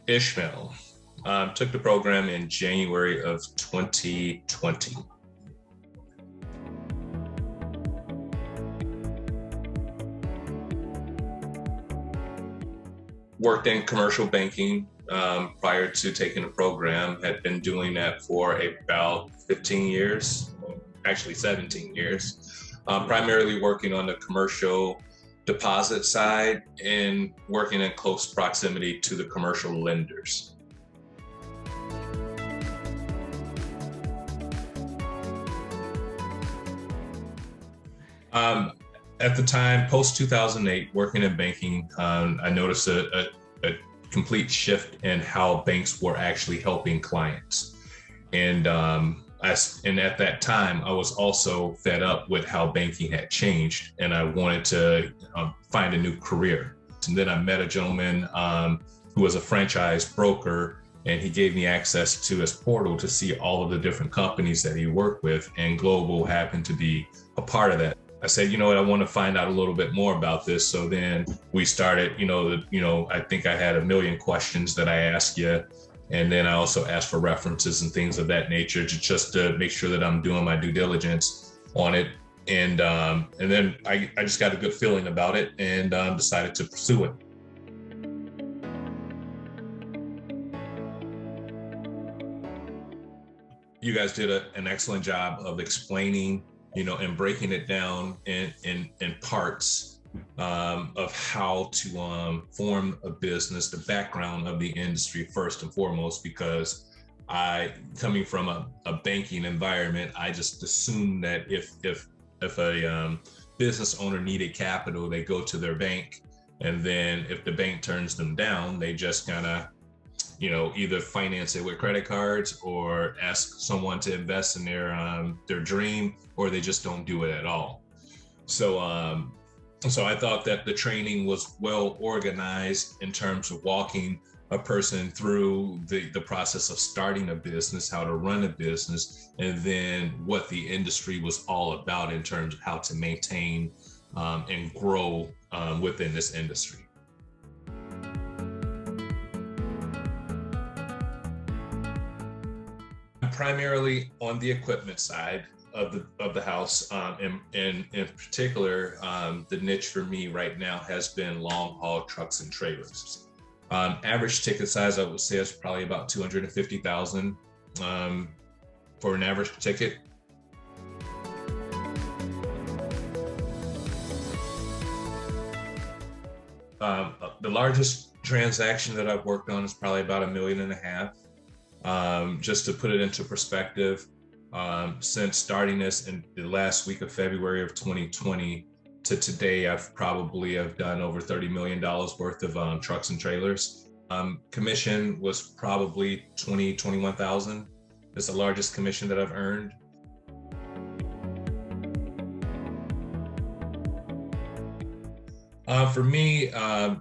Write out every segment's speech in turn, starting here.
Ishmael. Took the program in January of 2020. Worked in commercial banking prior to taking the program. Had been doing that for about 15 years, actually 17 years. Primarily working on the commercial deposit side and working in close proximity to the commercial lenders. At the time, post 2008, working in banking, I noticed a complete shift in how banks were actually helping clients. And at that time, I was also fed up with how banking had changed, and I wanted to find a new career. And then I met a gentleman who was a franchise broker, and he gave me access to his portal to see all of the different companies that he worked with, and Global happened to be a part of that. I said, you know what, I want to find out a little bit more about this. So then we started, I think I had a million questions that I asked you. And then I also asked for references and things of that nature just to make sure that I'm doing my due diligence on it. And then I just got a good feeling about it and decided to pursue it. You guys did an excellent job of explaining, and breaking it down in parts of how to form a business, the background of the industry first and foremost, because coming from a banking environment, I just assumed that if a business owner needed capital, they go to their bank, and then if the bank turns them down, they just kind of either finance it with credit cards or ask someone to invest in their dream, or they just don't do it at all. So I thought that the training was well organized in terms of walking a person through the process of starting a business, how to run a business, and then what the industry was all about in terms of how to maintain and grow within this industry. Primarily on the equipment side of the house, and in particular, the niche for me right now has been long haul trucks and trailers. Average ticket size, I would say, is probably about $250,000 for an average ticket. The largest transaction that I've worked on is probably about $1.5 million. Just to put it into perspective, since starting this in the last week of February of 2020 to today, I've probably done over $30 million worth of trucks and trailers. Commission was probably $21,000. It's the largest commission that I've earned. For me,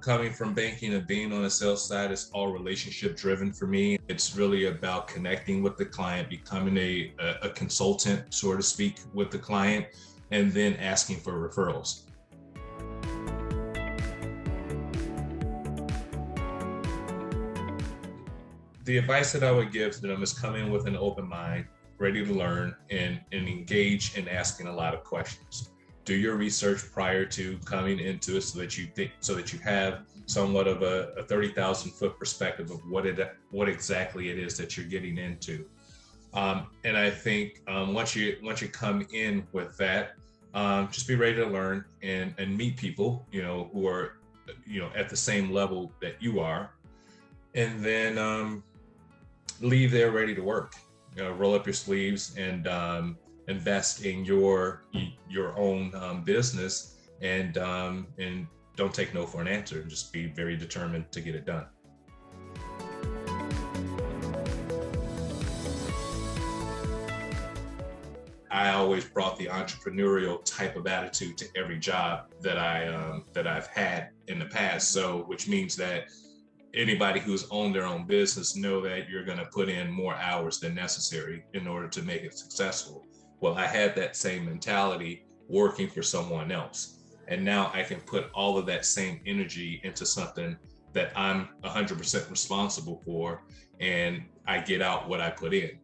coming from banking and being on the sales side, it's all relationship driven for me. It's really about connecting with the client, becoming a consultant, so to speak, with the client, and then asking for referrals. The advice that I would give to them is come in with an open mind, ready to learn, and engage in asking a lot of questions. Do your research prior to coming into it so that you have somewhat of a 30,000 foot perspective of what exactly it is that you're getting into. And I think once you come in with that, just be ready to learn and meet people, who are, at the same level that you are, and then leave there ready to work. Roll up your sleeves and invest in your own business, and don't take no for an answer. Just be very determined to get it done. I always brought the entrepreneurial type of attitude to every job that I've had in the past. So, which means that anybody who's owned their own business know that you're going to put in more hours than necessary in order to make it successful. Well, I had that same mentality working for someone else. And now I can put all of that same energy into something that I'm 100% responsible for, and I get out what I put in.